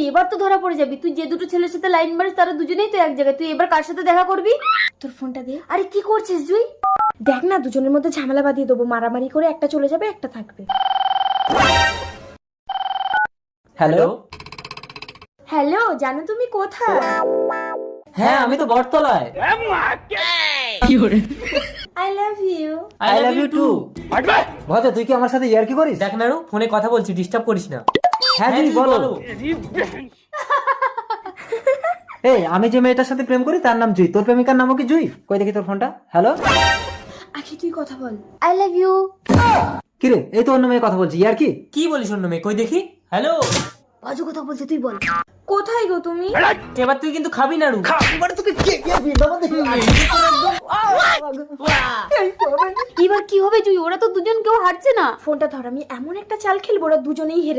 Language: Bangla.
এবার তো ধরা পড়ে যাবি। তুই যে দুটো ছেলের সাথে লাইন মারিস তারা দুজনেই তো এক জায়গায়। তুই এবার কার সাথে দেখা করবি? তোর ফোনটা দে। আরে কি করছিস তুই? দেখ না, দুজনের মধ্যে ঝামেলা বাঁধিয়ে দেবো, মারামারি করে একটা চলে যাবে একটা থাকবে। হ্যালো। হ্যালো, জানো তুমি কোথায়? হ্যাঁ, আমি তো বটতলায়। I love you. I love you too. ভদ্র, তুই কি আমার সাথে ইয়ার্কি করিস? দেখ নাড়ু, ফোনে কথা বলছি, ডিস্টার্ব করিস না। হ্যাঁ জি বলো। এই, আমি যে মেয়েটার সাথে প্রেম করি তার নাম জুই। তোর প্রেমিকার নামও কি জুই? কই দেখি তোর ফোনটা। হ্যালো। আখি তুই কথা বল। I love you. কিরে, এই তো অন্য মেয়ে কথা বলছি। ইয়ার্কি কি বলিস অন্য মেয়ে? কই দেখি। হ্যালো। বাজু কথা বলছে, তুই বল। কোথায় গো তুমি? এবার তুই কিন্তু খাবি নাড়ু। এবার কি হবে জুই? ওরা তো দুজন কেউ হারছে না। ফোনটা ধর, আমি এমন একটা চাল খেলবো ওরা দুজনেই হেরে